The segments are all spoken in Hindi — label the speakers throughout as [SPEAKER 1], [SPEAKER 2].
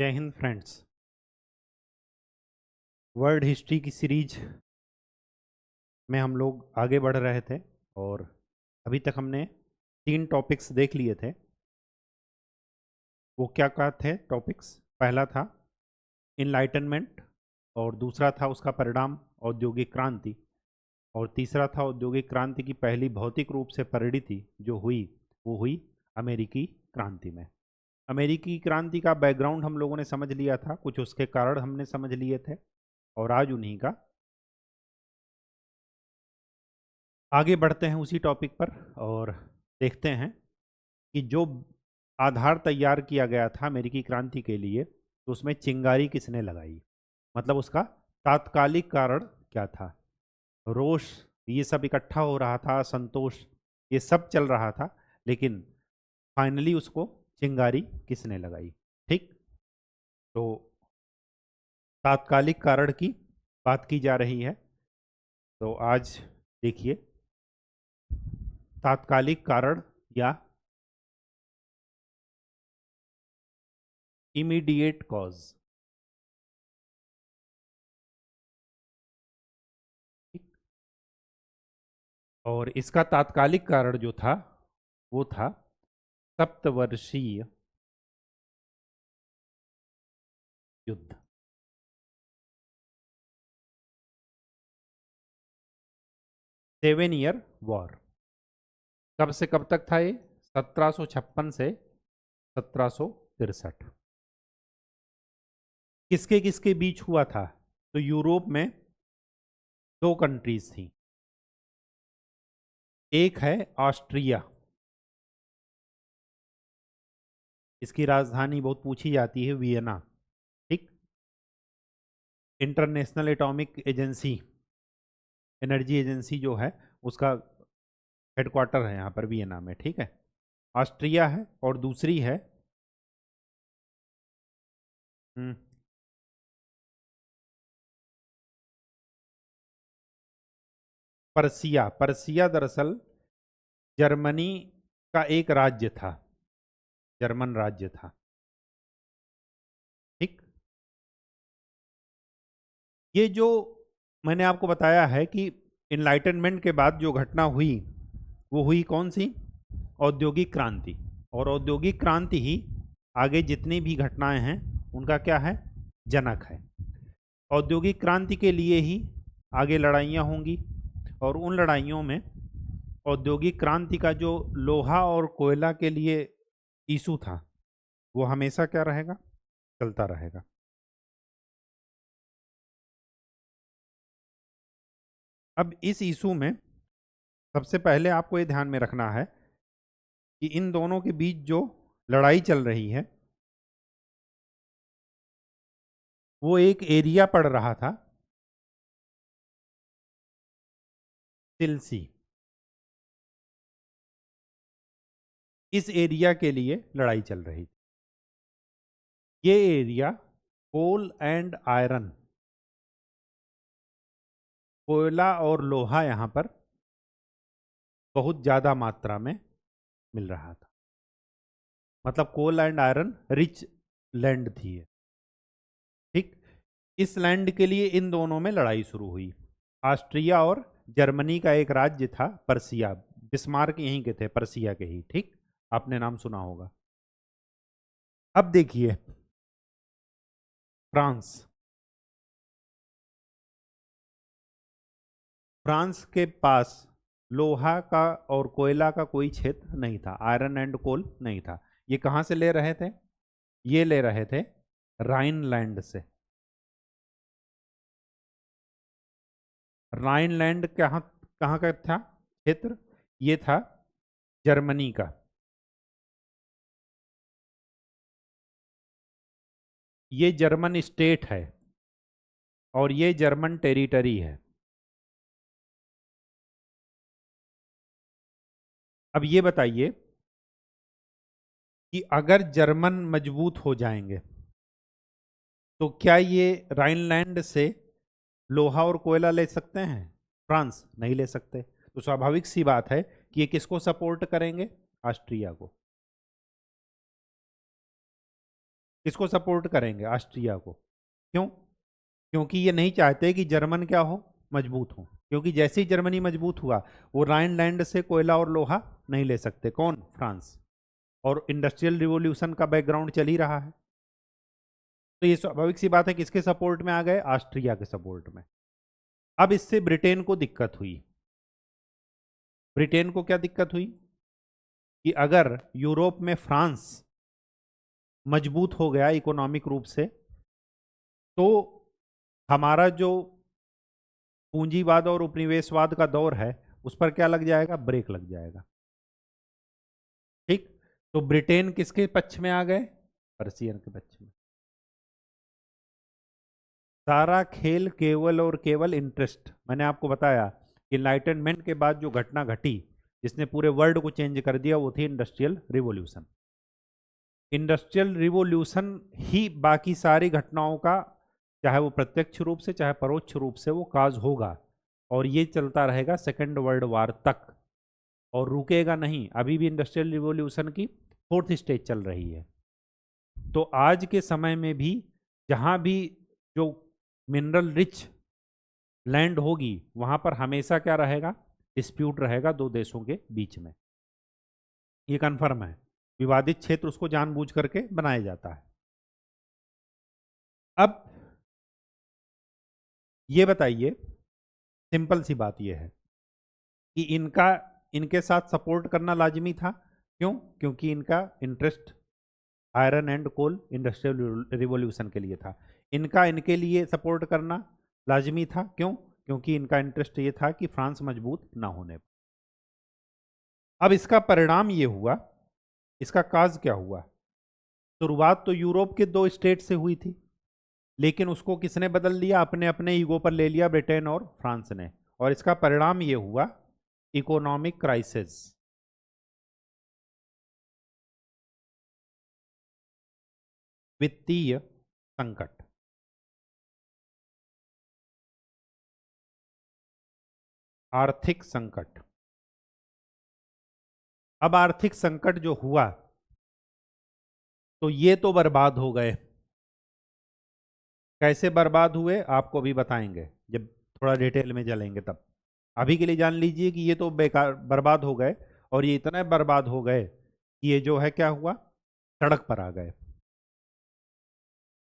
[SPEAKER 1] जय हिंद फ्रेंड्स। वर्ल्ड हिस्ट्री की सीरीज में हम लोग आगे बढ़ रहे थे और अभी तक हमने 3 टॉपिक्स देख लिए थे। वो क्या क्या थे टॉपिक्स? पहला था इनलाइटनमेंट, और दूसरा था उसका परिणाम औद्योगिक क्रांति, और तीसरा था औद्योगिक क्रांति की पहली भौतिक रूप से परिणति जो हुई वो हुई अमेरिकी क्रांति में। अमेरिकी क्रांति का बैकग्राउंड हम लोगों ने समझ लिया था, कुछ उसके कारण हमने समझ लिए थे, और आज उन्हीं का आगे बढ़ते हैं उसी टॉपिक पर और देखते हैं कि जो आधार तैयार किया गया था अमेरिकी क्रांति के लिए, तो उसमें चिंगारी किसने लगाई, मतलब उसका तात्कालिक कारण क्या था। रोष ये सब इकट्ठा हो रहा था, संतोष ये सब चल रहा था, लेकिन फाइनली उसको चिंगारी किसने लगाई। ठीक, तो तात्कालिक कारण की बात की जा रही है। तो आज देखिए, तात्कालिक कारण या इमीडिएट कॉज। और इसका तात्कालिक कारण जो था वो था सप्तवर्षीय युद्ध। 7 ईयर वॉर। कब से कब तक था ये? 1756 से 1763। किसके किसके बीच हुआ था? तो यूरोप में 2 कंट्रीज थी। एक है ऑस्ट्रिया, इसकी राजधानी बहुत पूछी जाती है वियना। ठीक, international atomic agency, energy agency जो है उसका हेडक्वार्टर है यहाँ पर वियना में। ठीक है, ऑस्ट्रिया है। और दूसरी है पर्सिया। पर्सिया दरअसल जर्मनी का एक राज्य था, जर्मन राज्य था। ठीक, ये जो मैंने आपको बताया है कि इनलाइटनमेंट के बाद जो घटना हुई वो हुई कौन सी? औद्योगिक क्रांति। और औद्योगिक क्रांति ही आगे जितनी भी घटनाएं हैं उनका क्या है? जनक है। औद्योगिक क्रांति के लिए ही आगे लड़ाइयाँ होंगी, और उन लड़ाइयों में औद्योगिक क्रांति का जो लोहा और कोयला के लिए इशू था वो हमेशा क्या रहेगा? चलता रहेगा। अब इस इशू में सबसे पहले आपको ये ध्यान में रखना है कि इन दोनों के बीच जो लड़ाई चल रही है वो एक एरिया पड़ रहा था, तिलसी। इस एरिया के लिए लड़ाई चल रही थी। ये एरिया कोल एंड आयरन, कोयला और लोहा यहाँ पर बहुत ज़्यादा मात्रा में मिल रहा था। मतलब कोल एंड आयरन रिच लैंड थी ये। ठीक, इस लैंड के लिए इन दोनों में लड़ाई शुरू हुई। ऑस्ट्रिया और जर्मनी का एक राज्य था पर्सिया, बिस्मार्क यहीं के थे, पर्सिया के ही। ठीक, आपने नाम सुना होगा। अब देखिए फ्रांस। फ्रांस के पास लोहा का और कोयला का कोई क्षेत्र नहीं था, आयरन एंड कोल नहीं था। ये कहाँ से ले रहे थे? ये ले रहे थे राइनलैंड से। राइनलैंड कहाँ कहाँ का था क्षेत्र? ये था जर्मनी का। ये जर्मन स्टेट है और ये जर्मन टेरिटरी है। अब ये बताइए कि अगर जर्मन मजबूत हो जाएंगे तो क्या ये राइनलैंड से लोहा और कोयला ले सकते हैं? फ्रांस नहीं ले सकते। तो स्वाभाविक सी बात है कि ये किसको सपोर्ट करेंगे? ऑस्ट्रिया को। किसको सपोर्ट करेंगे? ऑस्ट्रिया को। क्यों? क्योंकि ये नहीं चाहते कि जर्मन क्या हो, मजबूत हो। क्योंकि जैसे ही जर्मनी मजबूत हुआ, वो राइनलैंड से कोयला और लोहा नहीं ले सकते। कौन? फ्रांस। और इंडस्ट्रियल रिवॉल्यूशन का बैकग्राउंड चल ही रहा है, तो ये स्वाभाविक सी बात है किसके सपोर्ट में आ गए? ऑस्ट्रिया के सपोर्ट में। अब इससे ब्रिटेन को दिक्कत हुई। ब्रिटेन को क्या दिक्कत हुई कि अगर यूरोप में फ्रांस मजबूत हो गया इकोनॉमिक रूप से, तो हमारा जो पूंजीवाद और उपनिवेशवाद का दौर है उस पर क्या लग जाएगा? ब्रेक लग जाएगा। ठीक। तो ब्रिटेन किसके पक्ष में आ गए? पर्शियन के पक्ष में। सारा खेल केवल और केवल इंटरेस्ट। मैंने आपको बताया कि इनलाइटनमेंट के बाद जो घटना घटी जिसने पूरे वर्ल्ड को चेंज कर दिया, वो थी इंडस्ट्रियल रिवॉल्यूशन। इंडस्ट्रियल रिवॉल्यूशन ही बाकी सारी घटनाओं का, चाहे वो प्रत्यक्ष रूप से चाहे परोक्ष रूप से, वो काज होगा। और ये चलता रहेगा सेकेंड वर्ल्ड वार तक, और रुकेगा नहीं। अभी भी इंडस्ट्रियल रिवॉल्यूशन की फोर्थ स्टेज चल रही है। तो आज के समय में भी जहाँ भी जो मिनरल रिच लैंड होगी, वहाँ पर हमेशा क्या रहेगा? डिस्प्यूट रहेगा दो देशों के बीच में। ये कन्फर्म है। विवादित क्षेत्र उसको जानबूझ करके बनाया जाता है। अब ये बताइए, सिंपल सी बात ये है कि इनके साथ सपोर्ट करना लाजमी था। क्यों? क्योंकि इनका interest iron and coal industrial revolution के लिए था। इनका इनके लिए सपोर्ट करना लाजमी था। क्यों? क्योंकि इनका इंटरेस्ट ये था कि फ्रांस मजबूत ना होने। अब इसका परिणाम ये हुआ, इसका काज क्या हुआ? शुरुआत तो यूरोप के दो स्टेट से हुई थी, लेकिन उसको किसने बदल दिया? अपने अपने ईगो पर ले लिया, ब्रिटेन और फ्रांस ने। और इसका परिणाम ये हुआ, इकोनॉमिक क्राइसिस। वित्तीय संकट। आर्थिक संकट। अब आर्थिक संकट जो हुआ, तो ये तो बर्बाद हो गए। कैसे बर्बाद हुए आपको भी बताएंगे जब थोड़ा डिटेल में चलेंगे तब। अभी के लिए जान लीजिए कि ये तो बेकार बर्बाद हो गए, और ये इतने बर्बाद हो गए कि ये जो है क्या हुआ, सड़क पर आ गए।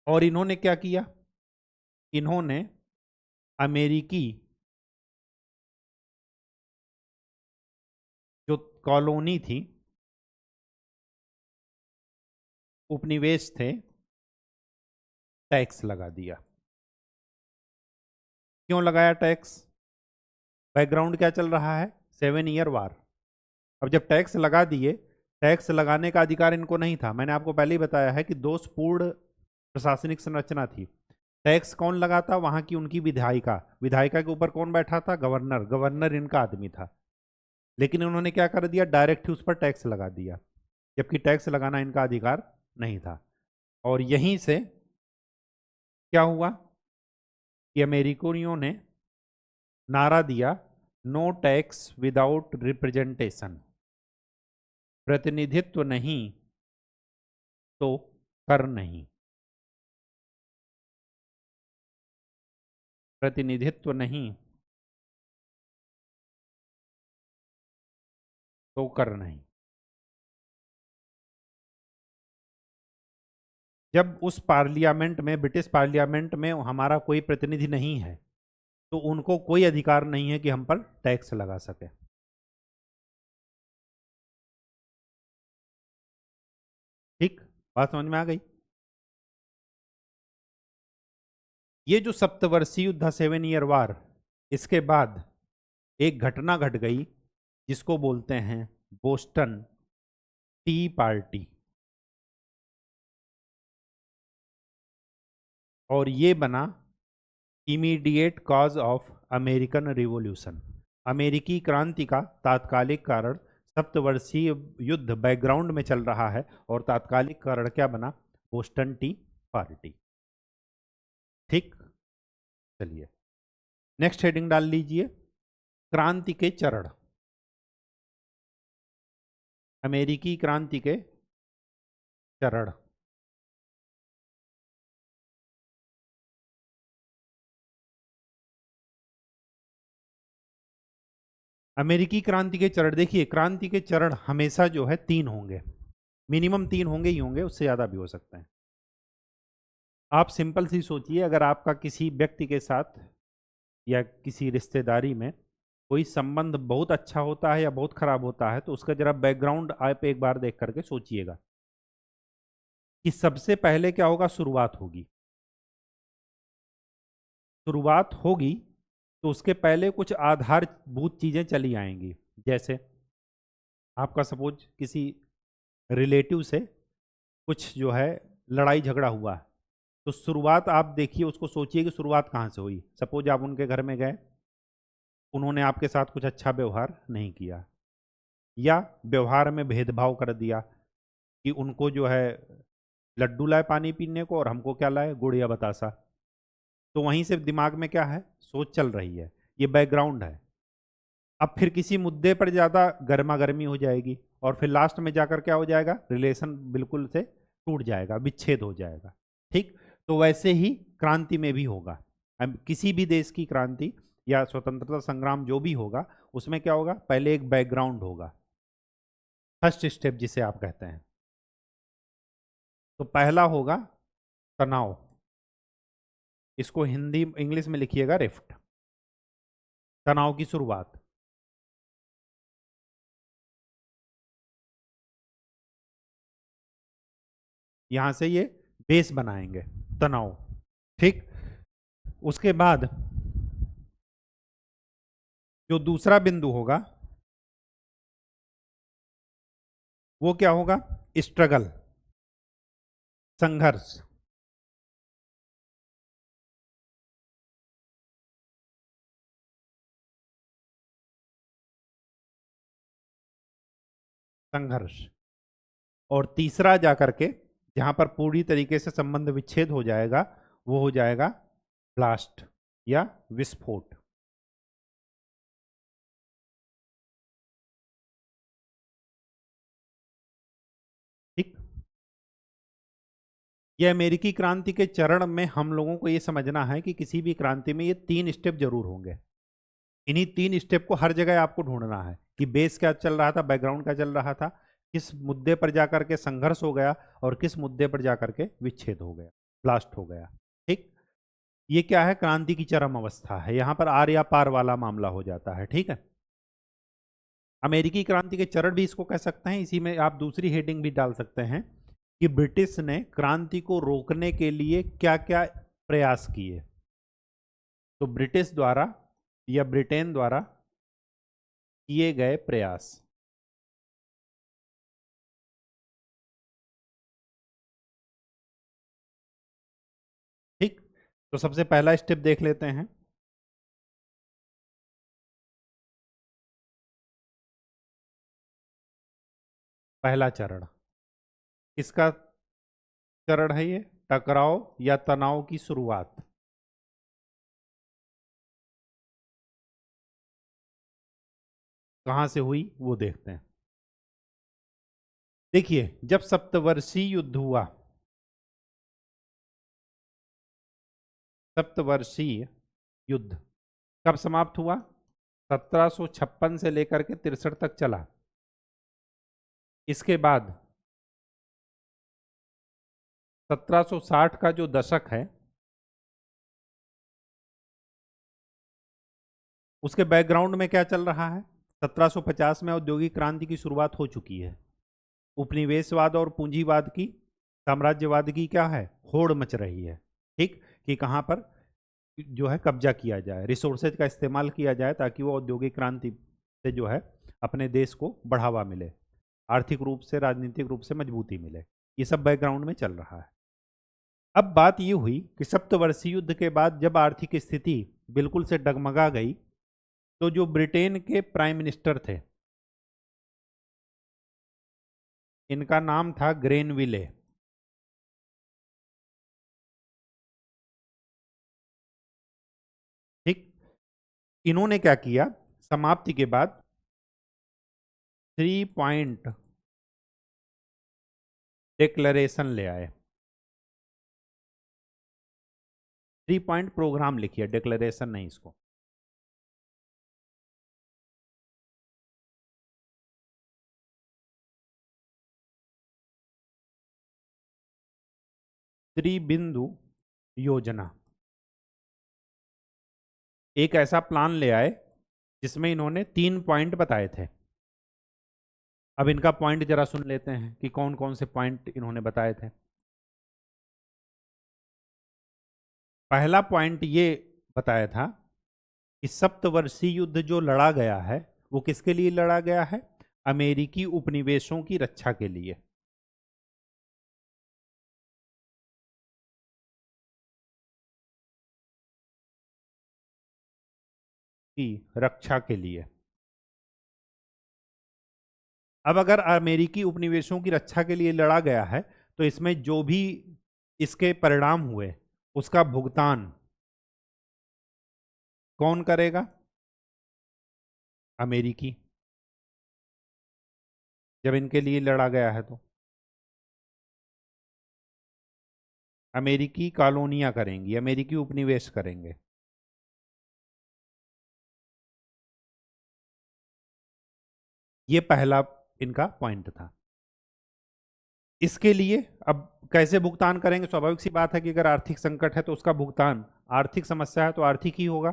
[SPEAKER 1] और इन्होंने क्या किया? इन्होंने अमेरिकी जो कॉलोनी थी, उपनिवेश थे, टैक्स लगा दिया। क्यों लगाया टैक्स? बैकग्राउंड क्या चल रहा है? 7 ईयर वार। अब जब टैक्स लगा दिए, टैक्स लगाने का अधिकार इनको नहीं था। मैंने आपको पहले ही बताया है कि दोषपूर्ण प्रशासनिक संरचना थी। टैक्स कौन लगाता? वहां की उनकी विधायिका। विधायिका के ऊपर कौन बैठा था? गवर्नर। गवर्नर इनका आदमी था। लेकिन उन्होंने क्या कर दिया? डायरेक्ट ही उस पर टैक्स लगा दिया, जबकि टैक्स लगाना इनका अधिकार नहीं था। और यहीं से क्या हुआ कि अमेरिकियों ने नारा दिया, नो टैक्स विदाउट रिप्रेजेंटेशन। प्रतिनिधित्व नहीं तो कर नहीं। प्रतिनिधित्व नहीं तो कर नहीं। जब उस पार्लियामेंट में, ब्रिटिश पार्लियामेंट में हमारा कोई प्रतिनिधि नहीं है, तो उनको कोई अधिकार नहीं है कि हम पर टैक्स लगा सके। ठीक, बात समझ में आ गई? ये जो सप्तवर्षीय युद्ध था, 7 ईयर वार, इसके बाद एक घटना घट गई जिसको बोलते हैं बोस्टन टी पार्टी। और ये बना immediate cause of American revolution. अमेरिकी क्रांति का तात्कालिक कारण सप्तवर्षीय युद्ध बैकग्राउंड में चल रहा है, और तात्कालिक कारण क्या बना? Boston T party. ठीक, चलिए नेक्स्ट हेडिंग डाल लीजिए, क्रांति के चरण। अमेरिकी क्रांति के चरण। अमेरिकी क्रांति के चरण, देखिए क्रांति के चरण हमेशा जो है 3 होंगे, मिनिमम 3 होंगे ही होंगे, उससे ज़्यादा भी हो सकते हैं। आप सिंपल सी सोचिए, अगर आपका किसी व्यक्ति के साथ या किसी रिश्तेदारी में कोई संबंध बहुत अच्छा होता है या बहुत खराब होता है, तो उसका जरा बैकग्राउंड आप एक बार देख करके सोचिएगा कि सबसे पहले क्या होगा, शुरुआत होगी। शुरुआत होगी तो उसके पहले कुछ आधारभूत चीजें चली आएंगी। जैसे आपका सपोज किसी रिलेटिव से कुछ जो है लड़ाई झगड़ा हुआ, तो शुरुआत आप देखिए, उसको सोचिए कि शुरुआत कहाँ से हुई। सपोज आप उनके घर में गए, उन्होंने आपके साथ कुछ अच्छा व्यवहार नहीं किया, या व्यवहार में भेदभाव कर दिया कि उनको जो है लड्डू लाए पानी पीने को और हमको क्या लाए, गुड़ या बतासा। तो वहीं से दिमाग में क्या है, सोच चल रही है, ये बैकग्राउंड है। अब फिर किसी मुद्दे पर ज़्यादा गर्मा गर्मी हो जाएगी और फिर लास्ट में जाकर क्या हो जाएगा, रिलेशन बिल्कुल से टूट जाएगा, विच्छेद हो जाएगा। ठीक, तो वैसे ही क्रांति में भी होगा। अब किसी भी देश की क्रांति या स्वतंत्रता संग्राम जो भी होगा, उसमें क्या होगा, पहले एक बैकग्राउंड होगा, फर्स्ट स्टेप जिसे आप कहते हैं। तो पहला होगा तनाव, इसको हिंदी इंग्लिश में लिखिएगा रिफ्ट, तनाव की शुरुआत। यहां से ये बेस बनाएंगे, तनाव। ठीक, उसके बाद जो दूसरा बिंदु होगा वो क्या होगा, स्ट्रगल, संघर्ष। संघर्ष। और तीसरा जाकर के जहां पर पूरी तरीके से संबंध विच्छेद हो जाएगा, वो हो जाएगा ब्लास्ट या विस्फोट। ठीक, ये अमेरिकी क्रांति के चरण में हम लोगों को ये समझना है कि किसी भी क्रांति में ये 3 स्टेप जरूर होंगे। इन्हीं 3 स्टेप को हर जगह आपको ढूंढना है कि बेस क्या चल रहा था, बैकग्राउंड क्या चल रहा था, किस मुद्दे पर जाकर के संघर्ष हो गया और किस मुद्दे पर जाकर के विच्छेद हो गया, ब्लास्ट हो गया। ठीक, ये क्या है, क्रांति की चरम अवस्था है, यहां पर आर या पार वाला मामला हो जाता है। ठीक है, अमेरिकी क्रांति के चरण भी इसको कह सकते हैं। इसी में आप दूसरी हेडिंग भी डाल सकते हैं कि ब्रिटिश ने क्रांति को रोकने के लिए क्या क्या प्रयास किए। तो ब्रिटिश द्वारा या ब्रिटेन द्वारा किए गए प्रयास। ठीक, तो सबसे पहला स्टेप देख लेते हैं। पहला चरण किसका चरण है, ये टकराव या तनाव की शुरुआत। कहां से हुई वो देखते हैं। देखिए, जब सप्तवर्षीय युद्ध हुआ, सप्तवर्षीय युद्ध कब समाप्त हुआ, 1756 से लेकर के 63 तक चला। इसके बाद 1760 का जो दशक है, उसके बैकग्राउंड में क्या चल रहा है, 1750 में औद्योगिक क्रांति की शुरुआत हो चुकी है। उपनिवेशवाद और पूंजीवाद की, साम्राज्यवाद की क्या है, होड़ मच रही है। ठीक, कि कहां पर जो है कब्जा किया जाए, रिसोर्सेज का इस्तेमाल किया जाए, ताकि वो औद्योगिक क्रांति से जो है अपने देश को बढ़ावा मिले, आर्थिक रूप से राजनीतिक रूप से मजबूती मिले। ये सब बैकग्राउंड में चल रहा है। अब बात ये हुई कि सप्तवर्षीय युद्ध के बाद जब आर्थिक स्थिति बिल्कुल से डगमगा गई, तो जो ब्रिटेन के प्राइम मिनिस्टर थे, इनका नाम था ग्रेनविले। ठीक, इन्होंने क्या किया, समाप्ति के बाद 3 पॉइंट डिक्लेरेशन ले आए। 3 पॉइंट प्रोग्राम लिखिए, डिक्लेरेशन नहीं इसको। त्रिबिंदु योजना, एक ऐसा प्लान ले आए जिसमें इन्होंने 3 पॉइंट बताए थे। अब इनका पॉइंट जरा सुन लेते हैं कि कौन कौन से पॉइंट इन्होंने बताए थे। पहला पॉइंट ये बताया था कि सप्तवर्षीय युद्ध जो लड़ा गया है वो किसके लिए लड़ा गया है? अमेरिकी उपनिवेशों की रक्षा के लिए, की रक्षा के लिए। अब अगर अमेरिकी उपनिवेशों की रक्षा के लिए लड़ा गया है तो इसमें जो भी इसके परिणाम हुए उसका भुगतान कौन करेगा? अमेरिकी, जब इनके लिए लड़ा गया है तो अमेरिकी कॉलोनियां करेंगी, अमेरिकी उपनिवेश करेंगे। ये पहला इनका पॉइंट था। इसके लिए अब कैसे भुगतान करेंगे? स्वाभाविक सी बात है कि अगर आर्थिक संकट है तो उसका भुगतान, आर्थिक समस्या है तो आर्थिक ही होगा।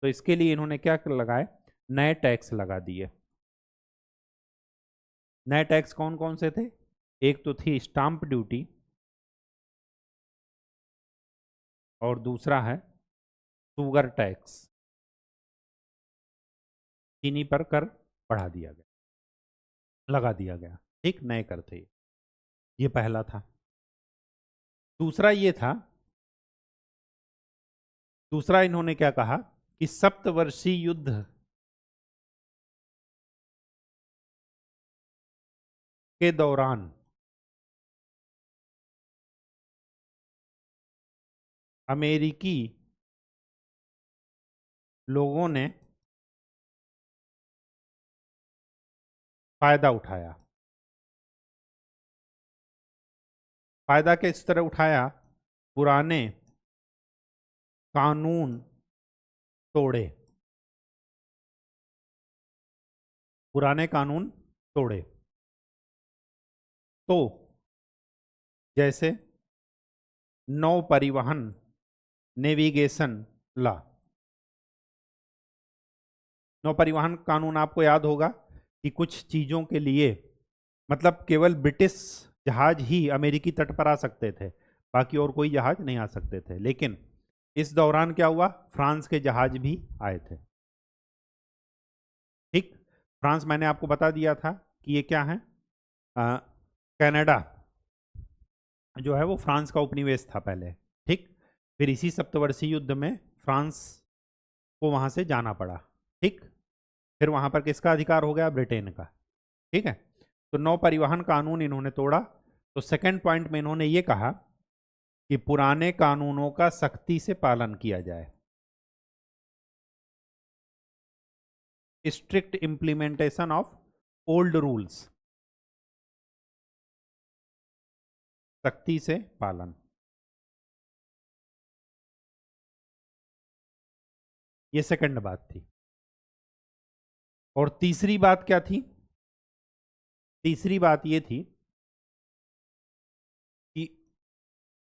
[SPEAKER 1] तो इसके लिए इन्होंने क्या लगाए? नए टैक्स लगा दिए। नए टैक्स कौन कौन से थे? एक तो थी स्टाम्प ड्यूटी और दूसरा है शुगर टैक्स। चीनी पर कर बढ़ा दिया गया, लगा दिया गया। ठीक, नए कर थे। ये पहला था। दूसरा ये था, दूसरा इन्होंने क्या कहा कि सप्तवर्षीय युद्ध के दौरान अमेरिकी लोगों ने फायदा उठाया। फायदा किस तरह उठाया? पुराने कानून तोड़े, पुराने कानून तोड़े। तो जैसे नौ परिवहन नेविगेशन लॉ, नौ परिवहन कानून आपको याद होगा कि कुछ चीजों के लिए मतलब केवल ब्रिटिश जहाज ही अमेरिकी तट पर आ सकते थे, बाकी और कोई जहाज नहीं आ सकते थे। लेकिन इस दौरान क्या हुआ? फ्रांस के जहाज भी आए थे। ठीक, फ्रांस मैंने आपको बता दिया था कि ये क्या है, कनाडा जो है वो फ्रांस का उपनिवेश था पहले। ठीक, फिर इसी सप्तवर्षीय युद्ध में फ्रांस को वहां से जाना पड़ा। ठीक, फिर वहां पर किसका अधिकार हो गया? ब्रिटेन का। ठीक है, तो नौ परिवहन कानून इन्होंने तोड़ा। तो सेकंड पॉइंट में इन्होंने ये कहा कि पुराने कानूनों का सख्ती से पालन किया जाए, strict implementation of old rules, सख्ती से पालन। ये सेकंड बात थी। और तीसरी बात क्या थी? तीसरी बात ये थी कि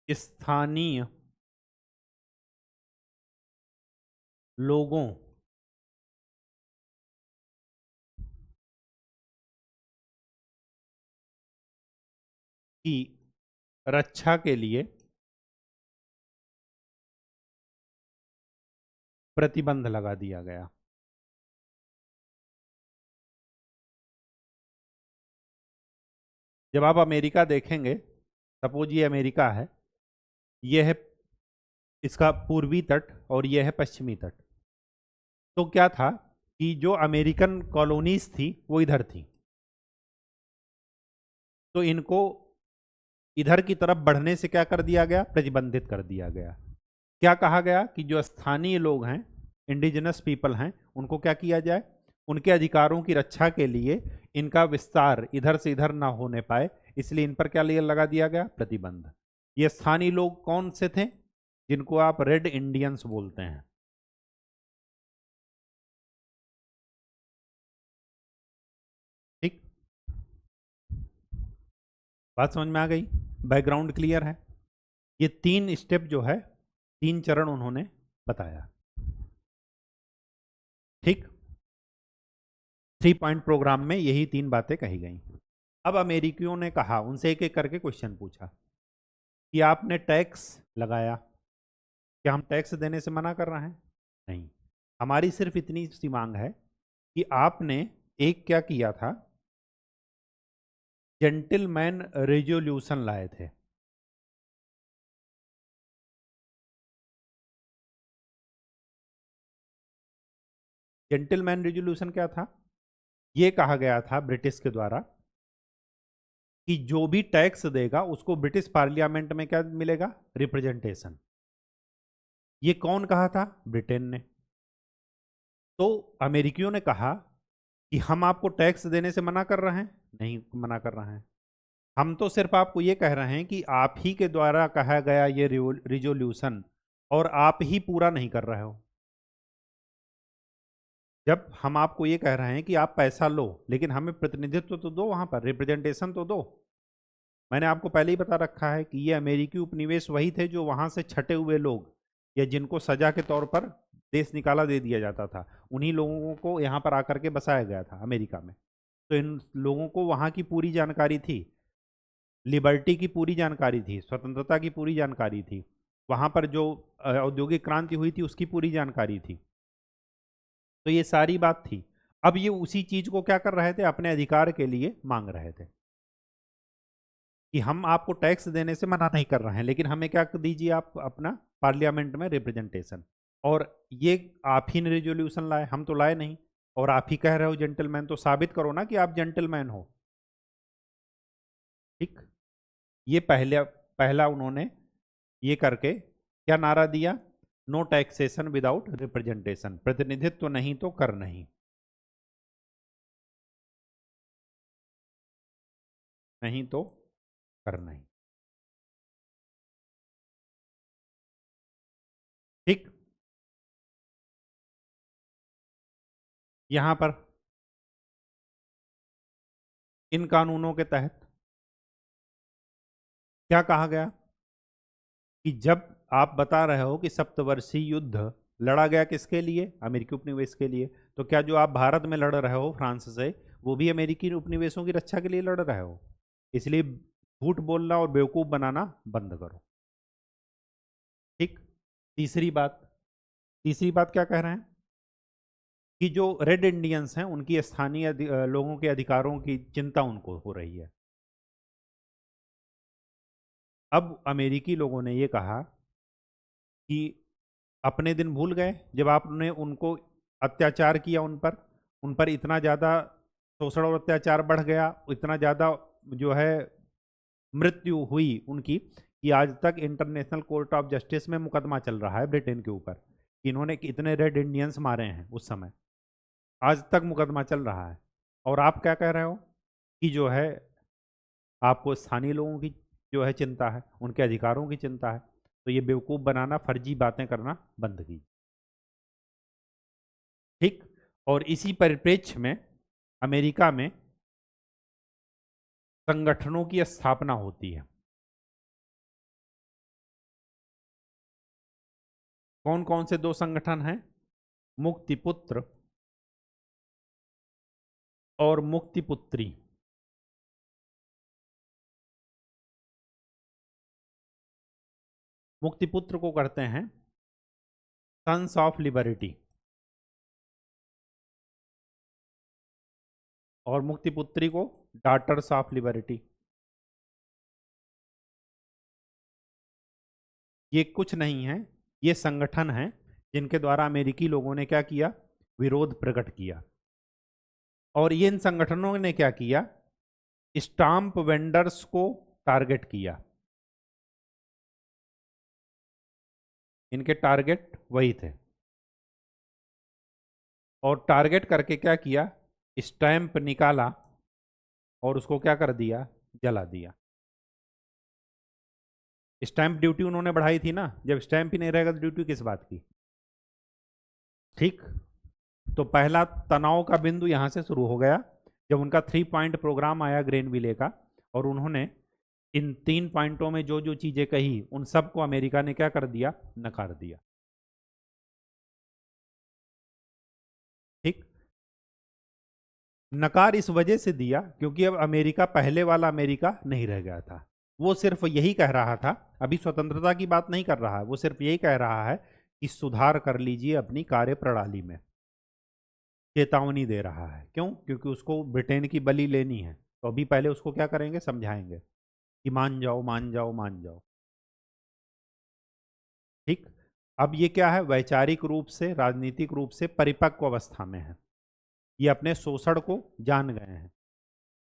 [SPEAKER 1] स्थानीय लोगों की रक्षा के लिए प्रतिबंध लगा दिया गया। जब आप अमेरिका देखेंगे, सपोज ये अमेरिका है, ये है इसका पूर्वी तट और ये है पश्चिमी तट। तो क्या था कि जो अमेरिकन कॉलोनीज थी वो इधर थी, तो इनको इधर की तरफ बढ़ने से क्या कर दिया गया? प्रतिबंधित कर दिया गया। क्या कहा गया कि जो स्थानीय लोग हैं, इंडिजिनस पीपल हैं, उनको क्या किया जाए? उनके अधिकारों की रक्षा के लिए इनका विस्तार इधर से इधर ना होने पाए, इसलिए इन पर क्या लगा दिया गया? प्रतिबंध। ये स्थानीय लोग कौन से थे? जिनको आप रेड इंडियंस बोलते हैं। ठीक, बात समझ में आ गई? बैकग्राउंड क्लियर है? ये 3 स्टेप जो है, 3 चरण उन्होंने बताया। ठीक, 3 पॉइंट प्रोग्राम में यही 3 बातें कही गई। अब अमेरिकियों ने कहा, उनसे एक एक करके क्वेश्चन पूछा कि आपने टैक्स लगाया, क्या हम टैक्स देने से मना कर रहे हैं? नहीं, हमारी सिर्फ इतनी सी मांग है कि आपने एक क्या किया था, जेंटलमैन रेजोल्यूशन लाए थे। जेंटलमैन रेजोल्यूशन क्या था? ये कहा गया था ब्रिटिश के द्वारा कि जो भी टैक्स देगा उसको ब्रिटिश पार्लियामेंट में क्या मिलेगा? रिप्रेजेंटेशन। ये कौन कहा था? ब्रिटेन ने। तो अमेरिकियों ने कहा कि हम आपको टैक्स देने से मना कर रहे हैं? नहीं मना कर रहे हैं, हम तो सिर्फ आपको ये कह रहे हैं कि आप ही के द्वारा कहा गया ये रिजोल्यूशन और आप ही पूरा नहीं कर रहे हो। जब हम आपको ये कह रहे हैं कि आप पैसा लो, लेकिन हमें प्रतिनिधित्व तो दो, वहां पर रिप्रेजेंटेशन तो दो। मैंने आपको पहले ही बता रखा है कि ये अमेरिकी उपनिवेश वही थे जो वहां से छटे हुए लोग या जिनको सजा के तौर पर देश निकाला दे दिया जाता था, उन्हीं लोगों को यहाँ पर आकर के बसाया गया था अमेरिका में। तो इन लोगों को वहाँ की पूरी जानकारी थी, लिबर्टी की पूरी जानकारी थी, स्वतंत्रता की पूरी जानकारी थी, वहाँ पर जो औद्योगिक क्रांति हुई थी उसकी पूरी जानकारी थी। तो ये सारी बात थी। अब ये उसी चीज को क्या कर रहे थे? अपने अधिकार के लिए मांग रहे थे कि हम आपको टैक्स देने से मना नहीं कर रहे हैं, लेकिन हमें क्या दीजिए आप अपना पार्लियामेंट में रिप्रेजेंटेशन। और ये आप ही ने रेजोल्यूशन लाए, हम तो लाए नहीं। और आप ही कह रहे हो जेंटलमैन, तो साबित करो ना कि आप जेंटलमैन हो। ठीक, ये पहले पहला उन्होंने ये करके क्या नारा दिया? नो टैक्सेशन विदाउट रिप्रेजेंटेशन, प्रतिनिधित्व नहीं तो कर नहीं। नहीं तो कर नहीं। ठीक, यहां पर इन कानूनों के तहत क्या कहा गया कि जब आप बता रहे हो कि सप्तवर्षीय युद्ध लड़ा गया किसके लिए? अमेरिकी उपनिवेश के लिए। तो क्या जो आप भारत में लड़ रहे हो फ्रांस से, वो भी अमेरिकी उपनिवेशों की रक्षा के लिए लड़ रहे हो? इसलिए झूठ बोलना और बेवकूफ बनाना बंद करो। ठीक, तीसरी बात, तीसरी बात क्या कह रहे हैं कि जो रेड इंडियंस हैं उनकी स्थानीय लोगों के अधिकारों की चिंता उनको हो रही है। अब अमेरिकी लोगों ने ये कहा कि अपने दिन भूल गए जब आपने उनको अत्याचार किया, उन पर इतना ज़्यादा शोषण और अत्याचार बढ़ गया, इतना ज़्यादा जो है मृत्यु हुई उनकी, कि आज तक इंटरनेशनल कोर्ट ऑफ जस्टिस में मुकदमा चल रहा है ब्रिटेन के ऊपर कि इन्होंने कितने रेड इंडियंस मारे हैं उस समय। आज तक मुकदमा चल रहा है। और आप क्या कह रहे हो कि जो है आपको स्थानीय लोगों की जो है चिंता है, उनके अधिकारों की चिंता है। तो ये बेवकूफ़ बनाना, फर्जी बातें करना बंद कीजिए। ठीक, और इसी परिप्रेक्ष्य में अमेरिका में संगठनों की स्थापना होती है। कौन कौन से 2 संगठन हैं? मुक्तिपुत्र और मुक्तिपुत्री। मुक्तिपुत्र को करते हैं सन्स ऑफ लिबर्टी और मुक्तिपुत्री को डॉटर्स ऑफ लिबर्टी। ये कुछ नहीं है, ये संगठन हैं जिनके द्वारा अमेरिकी लोगों ने क्या किया? विरोध प्रकट किया। और ये इन संगठनों ने क्या किया? स्टाम्प वेंडर्स को टारगेट किया। इनके टारगेट वही थे। और टारगेट करके क्या किया? स्टैंप निकाला और उसको क्या कर दिया? जला दिया। स्टैंप ड्यूटी उन्होंने बढ़ाई थी ना, जब स्टैंप ही नहीं रहेगा तो ड्यूटी किस बात की? ठीक, तो पहला तनाव का बिंदु यहां से शुरू हो गया जब उनका 3 पॉइंट प्रोग्राम आया ग्रेनविले का, और उन्होंने इन 3 पॉइंटों में जो जो चीजें कही उन सबको अमेरिका ने क्या कर दिया, नकार दिया। ठीक, नकार इस वजह से दिया क्योंकि अब अमेरिका पहले वाला अमेरिका नहीं रह गया था। वो सिर्फ यही कह रहा था, अभी स्वतंत्रता की बात नहीं कर रहा है, वो सिर्फ यही कह रहा है कि सुधार कर लीजिए अपनी कार्य प्रणाली में। चेतावनी दे रहा है, क्यों? क्योंकि उसको ब्रिटेन की बलि लेनी है, तो अभी पहले उसको क्या करेंगे, समझाएंगे कि मान जाओ मान जाओ मान जाओ। ठीक, अब ये क्या है, वैचारिक रूप से राजनीतिक रूप से परिपक्व अवस्था में है, ये अपने शोषण को जान गए हैं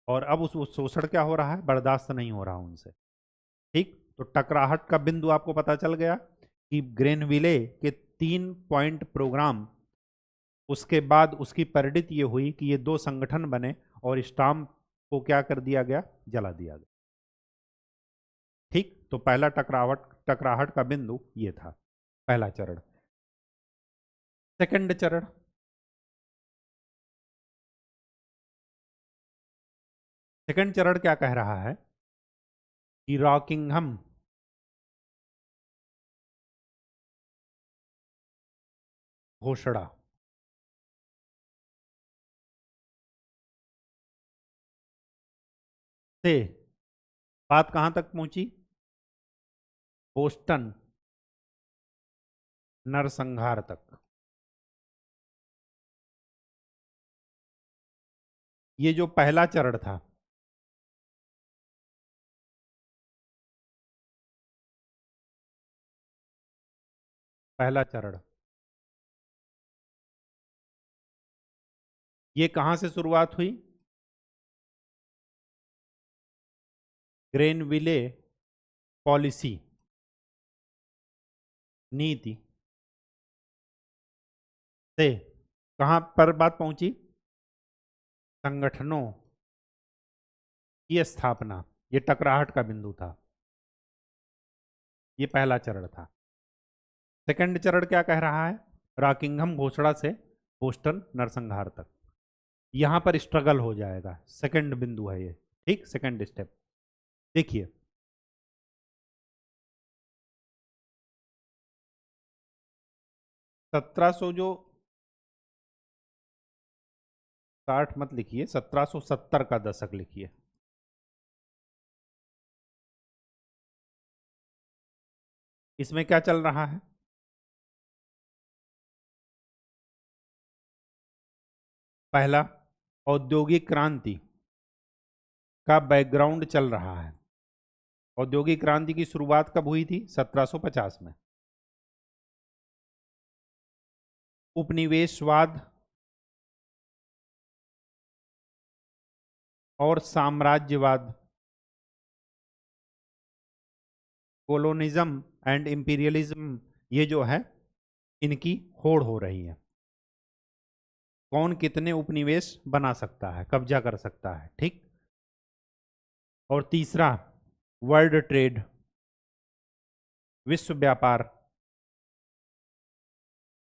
[SPEAKER 1] और अब उस शोषण क्या हो रहा है, बर्दाश्त नहीं हो रहा उनसे। ठीक, तो टकराहट का बिंदु आपको पता चल गया कि ग्रेनविले के 3 पॉइंट प्रोग्राम, उसके बाद उसकी परिणति ये हुई कि ये 2 संगठन बने और स्टाम्प को क्या कर दिया गया, जला दिया गया। ठीक, तो पहला टकराहट का बिंदु ये था, पहला चरण। सेकंड चरण, सेकंड चरण क्या कह रहा है कि रॉकिंघम घोषणा से बात कहां तक पहुंची, बोस्टन नरसंहार तक। ये जो पहला चरण था, पहला चरण, ये कहां से शुरुआत हुई, ग्रेनविले पॉलिसी, नीति से कहां पर बात पहुंची, संगठनों की स्थापना। ये टकराहट का बिंदु था, ये पहला चरण था। सेकंड चरण क्या कह रहा है, रॉकिंघम घोषणा से बोस्टन नरसंहार तक, यहां पर स्ट्रगल हो जाएगा, सेकंड बिंदु है ये। ठीक, सेकंड स्टेप देखिए, 1700 जो 60 मत लिखिए, 1770 का दशक लिखिए। इसमें क्या चल रहा है, पहला औद्योगिक क्रांति का बैकग्राउंड चल रहा है। औद्योगिक क्रांति की शुरुआत कब हुई थी, 1750 में। उपनिवेशवाद और साम्राज्यवाद, कोलोनिज्म एंड इंपीरियलिज्म, ये जो है इनकी होड़ हो रही है। कौन कितने उपनिवेश बना सकता है, कब्जा कर सकता है। ठीक, और तीसरा वर्ल्ड ट्रेड, विश्व व्यापार,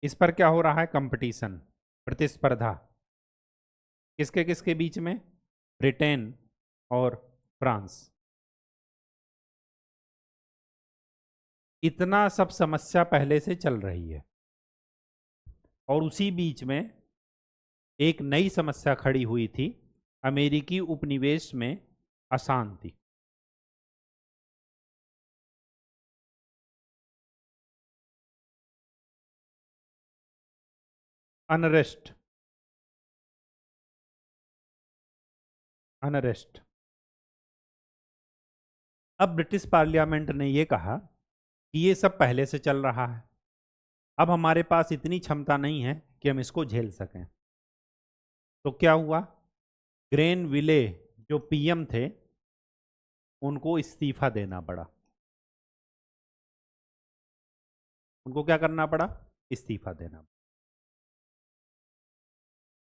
[SPEAKER 1] इस पर क्या हो रहा है, कंपटीशन, प्रतिस्पर्धा, किसके किसके बीच में, ब्रिटेन और फ्रांस। इतना सब समस्या पहले से चल रही है और उसी बीच में एक नई समस्या खड़ी हुई थी, अमेरिकी उपनिवेश में अशांति। Unrest, unrest. अब ब्रिटिश पार्लियामेंट ने यह कहा कि ये सब पहले से चल रहा है, अब हमारे पास इतनी क्षमता नहीं है कि हम इसको झेल सकें। तो क्या हुआ, ग्रेनविले जो पीएम थे उनको इस्तीफा देना पड़ा। उनको क्या करना पड़ा, इस्तीफा देना पड़ा।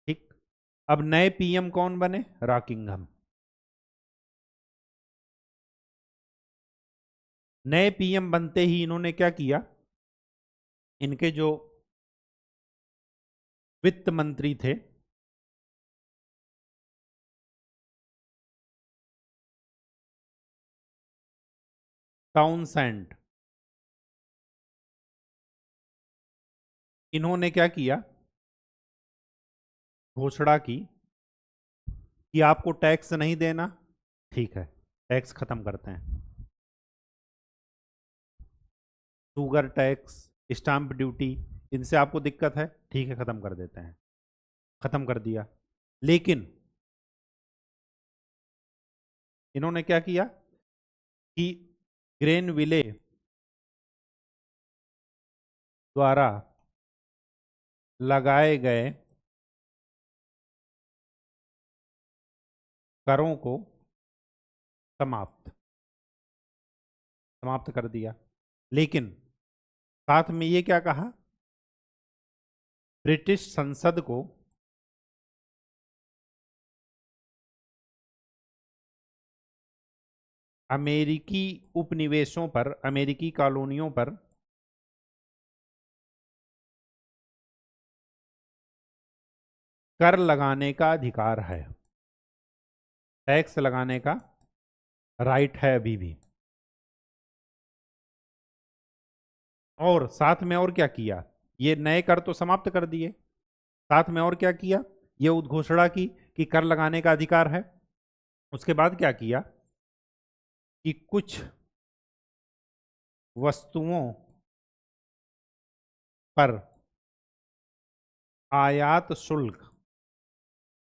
[SPEAKER 1] ठीक, अब नए पीएम कौन बने, रॉकिंघम। नए पीएम बनते ही इन्होंने क्या किया, इनके जो वित्त मंत्री थे, टाउनसेंड, इन्होंने क्या किया, घोषणा की कि आपको टैक्स नहीं देना, ठीक है, टैक्स खत्म करते हैं, शुगर टैक्स, स्टाम्प ड्यूटी, इनसे आपको दिक्कत है, ठीक है, खत्म कर देते हैं, खत्म कर दिया। लेकिन इन्होंने क्या किया कि ग्रेनविले द्वारा लगाए गए करों को समाप्त समाप्त कर दिया। लेकिन साथ में ये क्या कहा, ब्रिटिश संसद को अमेरिकी उपनिवेशों पर, अमेरिकी कॉलोनियों पर कर लगाने का अधिकार है, टैक्स लगाने का राइट है अभी भी। और साथ में और क्या किया, ये नए कर तो समाप्त कर दिए, साथ में और क्या किया, ये उद्घोषणा की कि कर लगाने का अधिकार है। उसके बाद क्या किया कि कुछ वस्तुओं पर आयात शुल्क,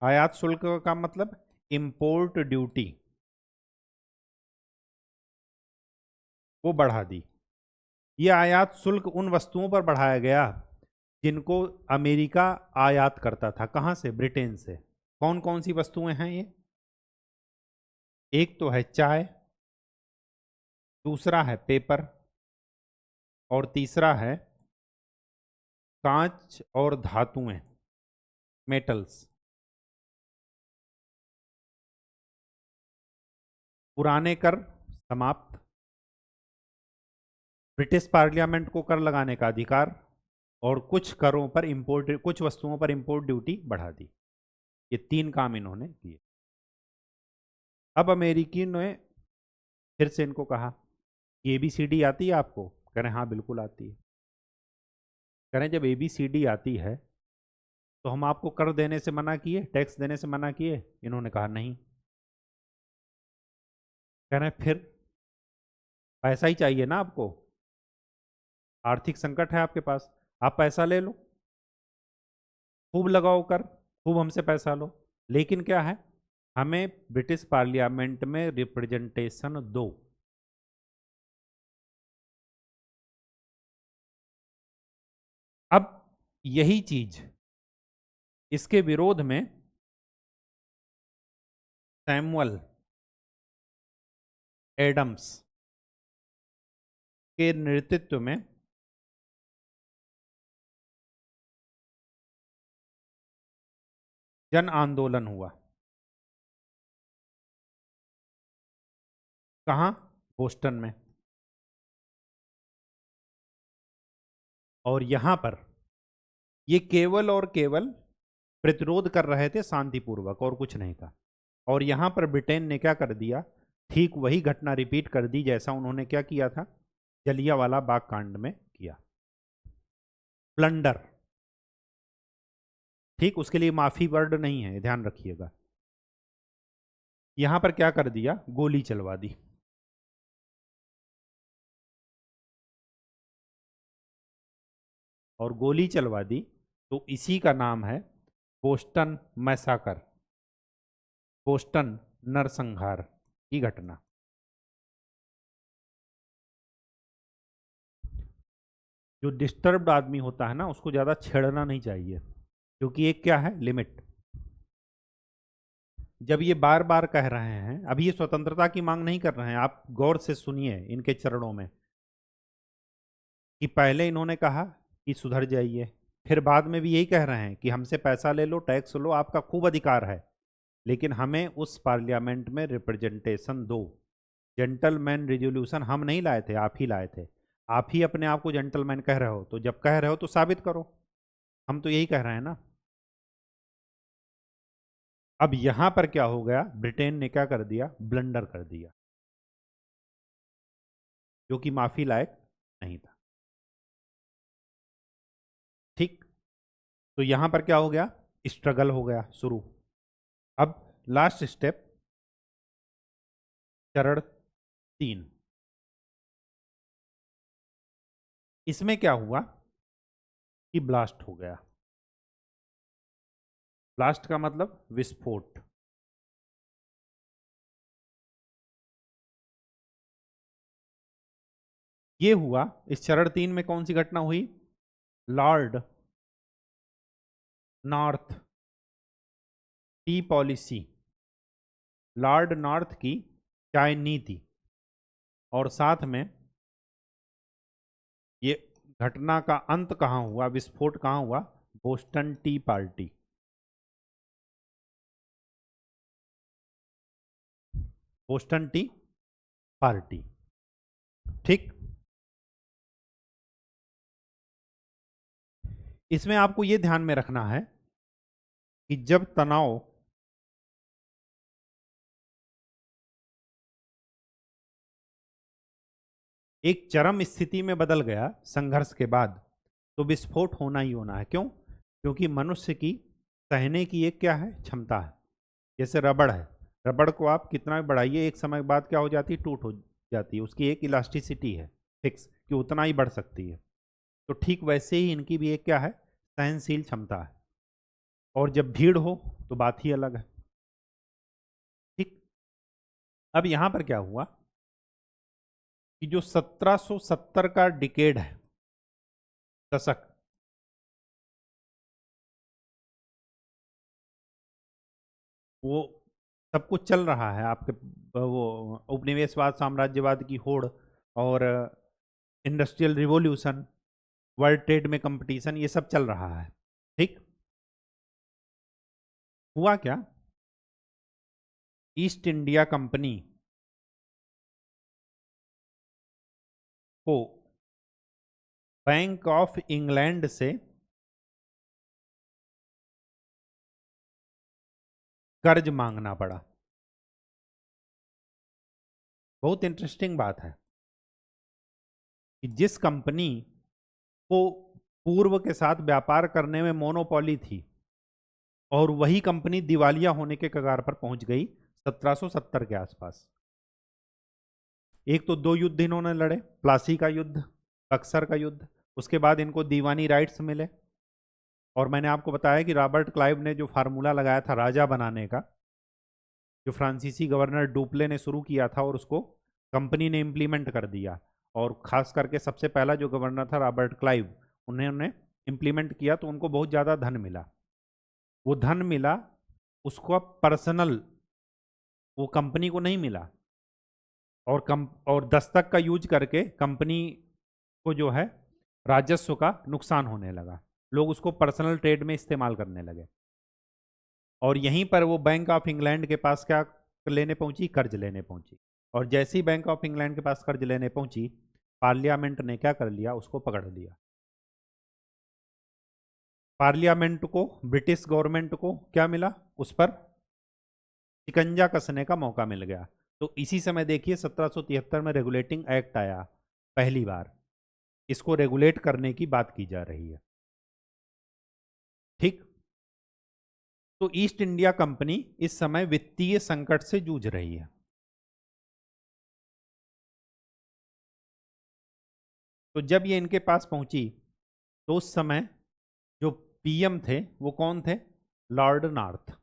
[SPEAKER 1] आयात शुल्क का मतलब इंपोर्ट ड्यूटी, वो बढ़ा दी। ये आयात शुल्क उन वस्तुओं पर बढ़ाया गया जिनको अमेरिका आयात करता था, कहां से, ब्रिटेन से। कौन कौन सी वस्तुएं हैं ये, एक तो है चाय, दूसरा है पेपर, और तीसरा है कांच और धातुएं, मेटल्स। पुराने कर समाप्त, ब्रिटिश पार्लियामेंट को कर लगाने का अधिकार, और कुछ करों पर इंपोर्ट, कुछ वस्तुओं पर इंपोर्ट ड्यूटी बढ़ा दी। ये तीन काम इन्होंने किए। अब अमेरिकी ने फिर से इनको कहा कि ABCD आती है आपको, कह रहे हाँ बिल्कुल आती है। कह रहे जब ABCD आती है तो हम आपको कर देने से मना किए, टैक्स देने से मना किए, इन्होंने कहा नहीं। कह रहे फिर पैसा ही चाहिए ना आपको, आर्थिक संकट है आपके पास, आप पैसा ले लो, खूब लगाओ कर, खूब हमसे पैसा लो, लेकिन क्या है, हमें ब्रिटिश पार्लियामेंट में रिप्रेजेंटेशन दो। अब यही चीज, इसके विरोध में सैमुअल एडम्स के नेतृत्व में जन आंदोलन हुआ। कहाँ, बोस्टन में। और यहां पर ये केवल और केवल प्रतिरोध कर रहे थे शांतिपूर्वक, और कुछ नहीं था। और यहां पर ब्रिटेन ने क्या कर दिया, ठीक वही घटना रिपीट कर दी जैसा उन्होंने क्या किया था, जलियांवाला बाग कांड में किया, प्लंडर। ठीक, उसके लिए माफी वर्ड नहीं है, ध्यान रखिएगा। यहां पर क्या कर दिया, गोली चलवा दी। और गोली चलवा दी तो इसी का नाम है बोस्टन मैसाकर, बोस्टन नरसंहार की घटना। जो डिस्टर्ब्ड आदमी होता है ना, उसको ज़्यादा छेड़ना नहीं चाहिए, क्योंकि एक क्या है, लिमिट। जब ये बार बार कह रहे हैं, अभी ये स्वतंत्रता की मांग नहीं कर रहे हैं, आप गौर से सुनिए इनके चरणों में, कि पहले इन्होंने कहा कि सुधर जाइए, फिर बाद में भी यही कह रहे हैं कि हमसे पैसा ले लो, टैक्स लो, आपका खूब अधिकार है, लेकिन हमें उस पार्लियामेंट में रिप्रेजेंटेशन दो। जेंटलमैन रिजोल्यूशन हम नहीं लाए थे, आप ही लाए थे। आप ही अपने आप को जेंटलमैन कह रहे हो, तो जब कह रहे हो तो साबित करो। हम तो यही कह रहे हैं ना। अब यहां पर क्या हो गया, ब्रिटेन ने क्या कर दिया, ब्लंडर कर दिया। जो कि माफी लायक नहीं था। ठीक, तो यहां पर क्या हो गया, स्ट्रगल हो गया शुरू। अब लास्ट स्टेप, चरण 3, इसमें क्या हुआ कि ब्लास्ट हो गया। ब्लास्ट का मतलब विस्फोट। ये हुआ इस चरण 3 में। कौन सी घटना हुई, Lord north T policy, Lord north की चाय नीति, और साथ में ये घटना का अंत कहां हुआ, विस्फोट कहां हुआ, Boston T party. Boston T party. ठीक, इसमें आपको यह ध्यान में रखना है कि जब तनाव एक चरम स्थिति में बदल गया संघर्ष के बाद, तो विस्फोट होना ही होना है। क्यों? क्योंकि मनुष्य की सहने की एक क्या है, क्षमता है। जैसे रबड़ है, रबड़ को आप कितना भी बढ़ाइए, एक समय बाद क्या हो जाती है, टूट हो जाती है। उसकी एक इलास्टिसिटी है फिक्स, कि उतना ही बढ़ सकती है। तो ठीक वैसे ही इनकी भी एक क्या है, सहनशील क्षमता है। और जब भीड़ हो तो बात ही अलग है। ठीक, अब यहां पर क्या हुआ कि जो 1770 का डिकेड है, दशक, वो सब कुछ चल रहा है आपके, वो उपनिवेशवाद, साम्राज्यवाद की होड़, और इंडस्ट्रियल रिवॉल्यूशन, वर्ल्ड ट्रेड में कंपटीशन, ये सब चल रहा है। ठीक, हुआ क्या, ईस्ट इंडिया कंपनी को बैंक ऑफ इंग्लैंड से कर्ज मांगना पड़ा। बहुत इंटरेस्टिंग बात है कि जिस कंपनी को पूर्व के साथ व्यापार करने में मोनोपोली थी, और वही कंपनी दिवालिया होने के कगार पर पहुंच गई 1770 के आसपास। एक तो 2 युद्ध इन्होंने लड़े, प्लासी का युद्ध, बक्सर का युद्ध, उसके बाद इनको दीवानी राइट्स मिले। और मैंने आपको बताया कि रॉबर्ट क्लाइव ने जो फार्मूला लगाया था राजा बनाने का, जो फ्रांसीसी गवर्नर डुप्ले ने शुरू किया था, और उसको कंपनी ने इम्प्लीमेंट कर दिया। और खास करके सबसे पहला जो गवर्नर था रॉबर्ट क्लाइव, उन्होंने इम्प्लीमेंट किया, तो उनको बहुत ज़्यादा धन मिला। वो धन मिला उसको पर्सनल, वो कंपनी को नहीं मिला। और दस्तक का यूज करके कंपनी को जो है राजस्व का नुकसान होने लगा। लोग उसको पर्सनल ट्रेड में इस्तेमाल करने लगे। और यहीं पर वो बैंक ऑफ इंग्लैंड के पास क्या लेने पहुंची, कर्ज लेने पहुंची। और जैसे ही बैंक ऑफ इंग्लैंड के पास कर्ज लेने पहुंची, पार्लियामेंट ने क्या कर लिया, उसको पकड़ लिया। पार्लियामेंट को, ब्रिटिश गवर्नमेंट को क्या मिला, उस पर शिकंजा कसने का मौका मिल गया। तो इसी समय देखिए 1773 में रेगुलेटिंग एक्ट आया पहली बार, इसको रेगुलेट करने की बात की जा रही है। ठीक, तो ईस्ट इंडिया कंपनी इस समय वित्तीय संकट से जूझ रही है। तो जब ये इनके पास पहुंची, तो उस समय जो पीएम थे वो कौन थे, लॉर्ड नॉर्थ।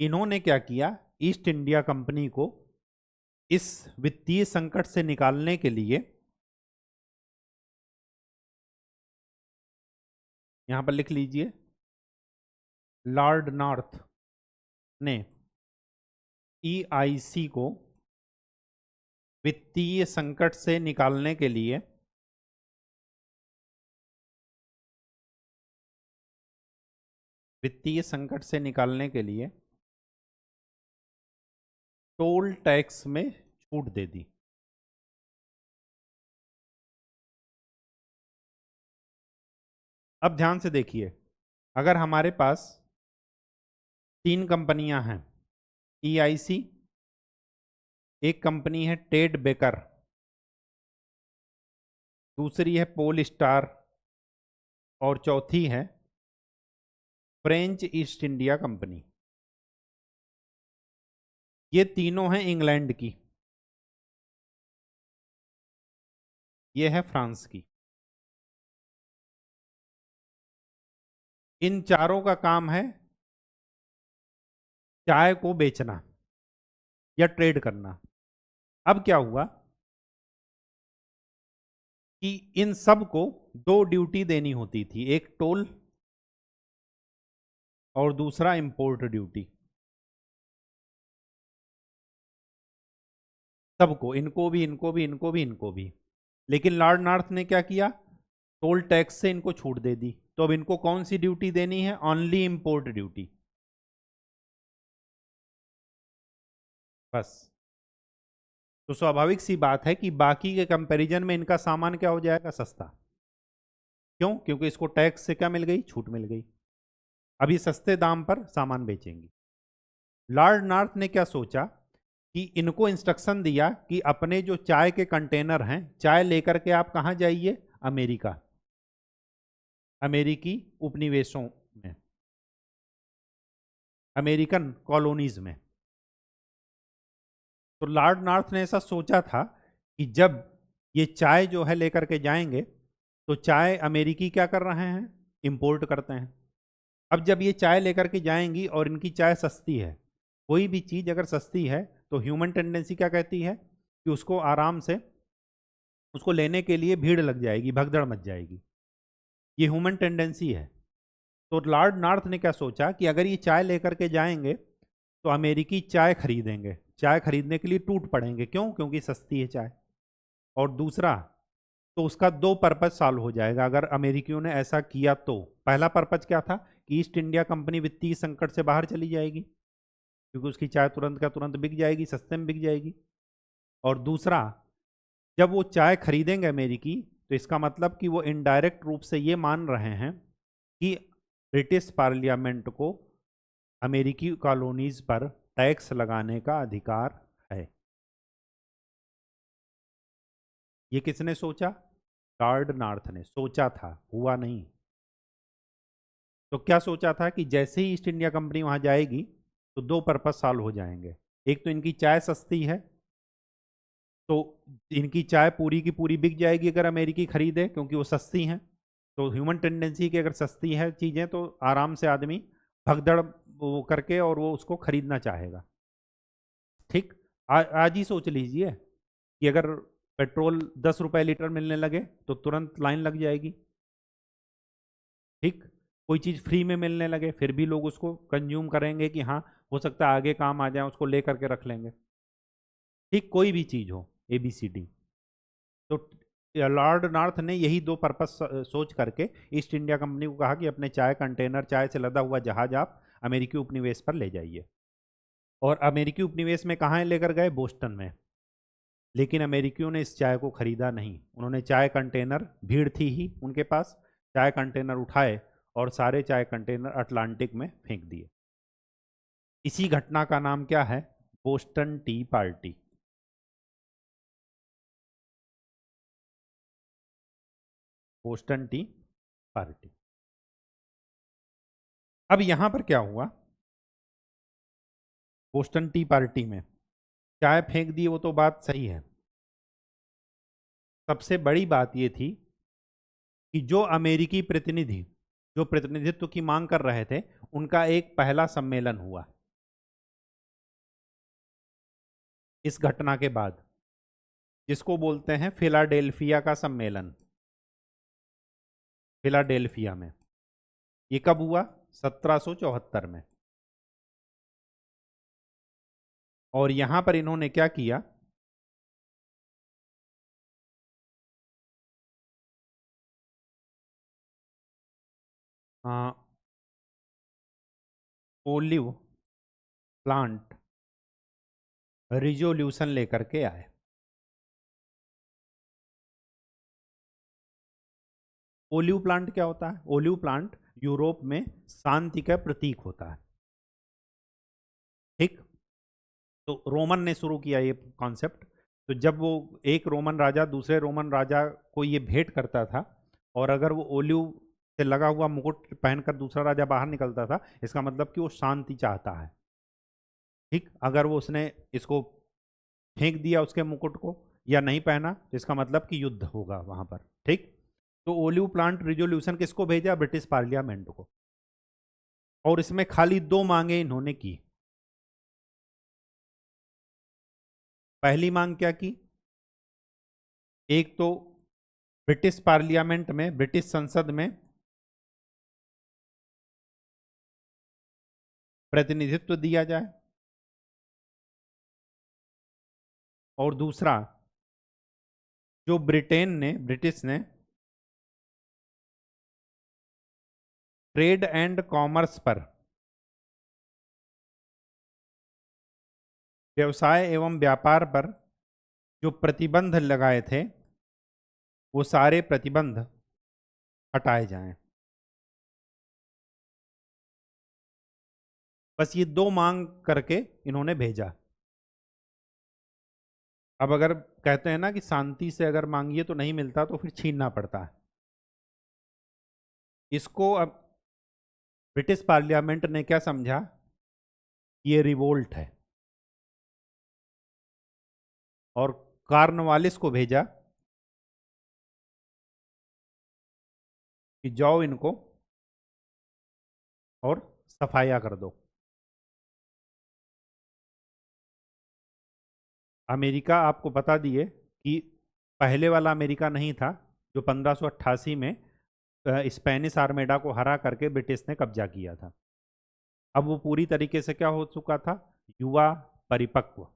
[SPEAKER 1] इन्होंने क्या किया, ईस्ट इंडिया कंपनी को इस वित्तीय संकट से निकालने के लिए, यहां पर लिख लीजिए, लॉर्ड नॉर्थ ने ईआईसी को वित्तीय संकट से निकालने के लिए टोल टैक्स में छूट दे दी। अब ध्यान से देखिए, अगर हमारे पास 3 कंपनियां हैं, ईआईसी, एक कंपनी है टेड बेकर, दूसरी है पोल स्टार, और चौथी है फ्रेंच ईस्ट इंडिया कंपनी। ये तीनों हैं इंग्लैंड की, ये है फ्रांस की। इन चारों का काम है चाय को बेचना या ट्रेड करना। अब क्या हुआ कि इन सब को दो ड्यूटी देनी होती थी, एक टोल और दूसरा इंपोर्ट ड्यूटी। सबको, इनको भी, इनको भी, इनको भी, इनको भी। लेकिन लॉर्ड नॉर्थ ने क्या किया, टोल टैक्स से इनको छूट दे दी। तो अब इनको कौन सी ड्यूटी देनी है, ओनली इंपोर्ट ड्यूटी, बस। तो स्वाभाविक सी बात है कि बाकी के कंपैरिजन में इनका सामान क्या हो जाएगा, सस्ता। क्यों? क्योंकि इसको टैक्स से क्या मिल गई, छूट मिल गई। अभी सस्ते दाम पर सामान बेचेंगी। लॉर्ड नॉर्थ ने क्या सोचा कि इनको इंस्ट्रक्शन दिया कि अपने जो चाय के कंटेनर हैं, चाय लेकर के आप कहाँ जाइए, अमेरिका, अमेरिकी उपनिवेशों में, अमेरिकन कॉलोनीज में। तो लॉर्ड नॉर्थ ने ऐसा सोचा था कि जब ये चाय जो है लेकर के जाएंगे, तो चाय अमेरिकी क्या कर रहे हैं, इंपोर्ट करते हैं। अब जब ये चाय लेकर के जाएंगी और इनकी चाय सस्ती है, कोई भी चीज़ अगर सस्ती है तो ह्यूमन टेंडेंसी क्या कहती है कि उसको आराम से, उसको लेने के लिए भीड़ लग जाएगी, भगदड़ मच जाएगी। ये ह्यूमन टेंडेंसी है। तो लॉर्ड नॉर्थ ने क्या सोचा कि अगर ये चाय लेकर के जाएंगे तो अमेरिकी चाय खरीदेंगे, चाय खरीदने के लिए टूट पड़ेंगे। क्यों? क्योंकि सस्ती है चाय। और दूसरा, तो उसका दो पर्पज सॉल्व हो जाएगा अगर अमेरिकियों ने ऐसा किया। तो पहला पर्पज क्या था कि ईस्ट इंडिया कंपनी वित्तीय संकट से बाहर चली जाएगी, क्योंकि उसकी चाय तुरंत का तुरंत बिक जाएगी, सस्ते में बिक जाएगी। और दूसरा, जब वो चाय खरीदेंगे अमेरिकी, तो इसका मतलब कि वो इनडायरेक्ट रूप से ये मान रहे हैं कि ब्रिटिश पार्लियामेंट को अमेरिकी कॉलोनीज पर टैक्स लगाने का अधिकार है। ये किसने सोचा? लॉर्ड नॉर्थ ने सोचा था, हुआ नहीं। तो क्या सोचा था कि जैसे ही ईस्ट इंडिया कंपनी वहां जाएगी तो दो पर्पज सॉल्व हो जाएंगे। एक तो इनकी चाय सस्ती है, तो इनकी चाय पूरी की पूरी बिक जाएगी अगर अमेरिकी खरीदे, क्योंकि वो सस्ती हैं। तो ह्यूमन टेंडेंसी की, अगर सस्ती है चीज़ें तो आराम से आदमी भगदड़ वो करके और वो उसको खरीदना चाहेगा। ठीक, आज ही सोच लीजिए कि अगर पेट्रोल 10 रुपए लीटर मिलने लगे तो तुरंत लाइन लग जाएगी। ठीक, कोई चीज़ फ्री में मिलने लगे फिर भी लोग उसको कंज्यूम करेंगे कि हाँ, हो सकता है आगे काम आ जाए, उसको ले करके रख लेंगे। ठीक, कोई भी चीज़ हो, ABCD। तो लॉर्ड नॉर्थ ने यही दो पर्पस सोच करके ईस्ट इंडिया कंपनी को कहा कि अपने चाय कंटेनर, चाय से लदा हुआ जहाज आप अमेरिकी उपनिवेश पर ले जाइए। और अमेरिकी उपनिवेश में कहाँ लेकर गए? बोस्टन में। लेकिन अमेरिकियों ने इस चाय को खरीदा नहीं। उन्होंने चाय कंटेनर, भीड़ थी ही उनके पास, चाय कंटेनर उठाए और सारे चाय कंटेनर अटलांटिक में फेंक दिए। इसी घटना का नाम क्या है? Boston T party. Boston T party. अब यहां पर क्या हुआ, बोस्टन टी पार्टी में चाय फेंक दी, वो तो बात सही है। सबसे बड़ी बात ये थी कि जो अमेरिकी प्रतिनिधि, जो प्रतिनिधित्व की मांग कर रहे थे, उनका एक पहला सम्मेलन हुआ इस घटना के बाद, जिसको बोलते हैं फिलाडेल्फिया का सम्मेलन। फिलाडेल्फिया में ये कब हुआ? 1774 में। और यहां पर इन्होंने क्या किया, ओलिव प्लांट रिजोल्यूशन लेकर के आए। ओलिव प्लांट क्या होता है? ओलिव प्लांट यूरोप में शांति का प्रतीक होता है। ठीक, तो रोमन ने शुरू किया ये कॉन्सेप्ट। तो जब वो एक रोमन राजा दूसरे रोमन राजा को ये भेंट करता था, और अगर वो ओलिव से लगा हुआ मुकुट पहनकर दूसरा राजा बाहर निकलता था, इसका मतलब कि वो शांति चाहता है। ठीक, अगर वो उसने इसको फेंक दिया उसके मुकुट को या नहीं पहना, तो इसका मतलब कि युद्ध होगा वहां पर। ठीक, तो ओलिव प्लांट रिजोल्यूशन किसको भेजा? ब्रिटिश पार्लियामेंट को। और इसमें खाली 2 मांगे इन्होंने की। पहली मांग क्या की? एक तो ब्रिटिश पार्लियामेंट में, ब्रिटिश संसद में प्रतिनिधित्व दिया जाए, और दूसरा जो ब्रिटिश ने ट्रेड एंड कॉमर्स पर, व्यवसाय एवं व्यापार पर जो प्रतिबंध लगाए थे, वो सारे प्रतिबंध हटाए जाएं। बस ये 2 मांग करके इन्होंने भेजा। अब अगर कहते हैं ना कि शांति से अगर मांगिए तो नहीं मिलता, तो फिर छीनना पड़ता है। इसको अब ब्रिटिश पार्लियामेंट ने क्या समझा? ये रिवोल्ट है, और कार्नवालिस को भेजा कि जाओ इनको और सफाया कर दो। अमेरिका, आपको बता दिए कि पहले वाला अमेरिका नहीं था जो 1588 में स्पेनिश आर्मेडा को हरा करके ब्रिटिश ने कब्जा किया था। अब वो पूरी तरीके से क्या हो चुका था? युवा, परिपक्व।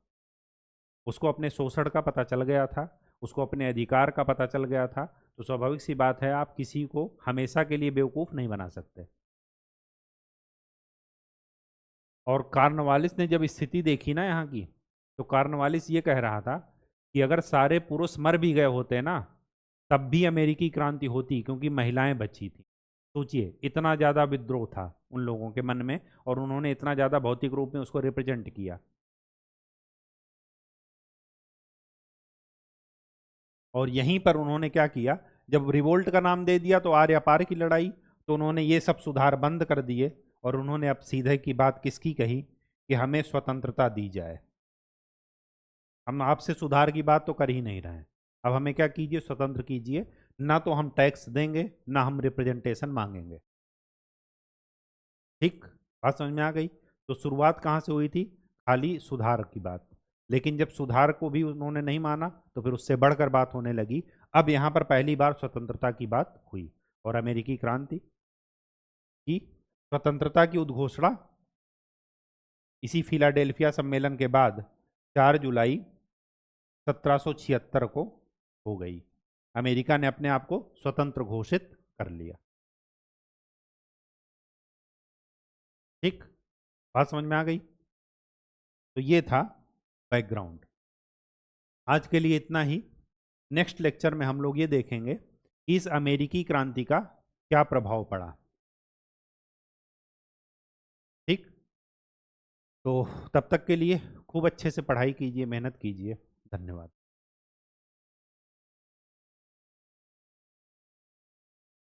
[SPEAKER 1] उसको अपने शोषण का पता चल गया था, उसको अपने अधिकार का पता चल गया था। तो स्वाभाविक सी बात है, आप किसी को हमेशा के लिए बेवकूफ़ नहीं बना सकते। और कार्नवालिस ने जब स्थिति देखी ना यहाँ की, तो कार्नवालिस ये कह रहा था कि अगर सारे पुरुष मर भी गए होते ना, तब भी अमेरिकी क्रांति होती, क्योंकि महिलाएं बची थी। सोचिए, इतना ज़्यादा विद्रोह था उन लोगों के मन में, और उन्होंने इतना ज़्यादा भौतिक रूप में उसको रिप्रेजेंट किया। और यहीं पर उन्होंने क्या किया, जब रिवोल्ट का नाम दे दिया तो आर्य पार की लड़ाई, तो उन्होंने ये सब सुधार बंद कर दिए, और उन्होंने अब सीधे की बात किसकी कही कि हमें स्वतंत्रता दी जाए। हम आपसे सुधार की बात तो कर ही नहीं रहे हैं, अब हमें क्या कीजिए, स्वतंत्र कीजिए। ना तो हम टैक्स देंगे, ना हम रिप्रेजेंटेशन मांगेंगे। ठीक, बात समझ में आ गई? तो शुरुआत कहाँ से हुई थी? खाली सुधार की बात। लेकिन जब सुधार को भी उन्होंने नहीं माना, तो फिर उससे बढ़कर बात होने लगी। अब यहाँ पर पहली बार स्वतंत्रता की बात हुई, और अमेरिकी क्रांति की स्वतंत्रता की उद्घोषणा इसी फिलाडेल्फिया सम्मेलन के बाद 4 जुलाई 1776 को हो गई। अमेरिका ने अपने आप को स्वतंत्र घोषित कर लिया। ठीक, बात समझ में आ गई? तो ये था बैकग्राउंड। आज के लिए इतना ही। नेक्स्ट लेक्चर में हम लोग ये देखेंगे कि इस अमेरिकी क्रांति का क्या प्रभाव पड़ा। ठीक, तो तब तक के लिए खूब अच्छे से पढ़ाई कीजिए, मेहनत कीजिए। धन्यवाद।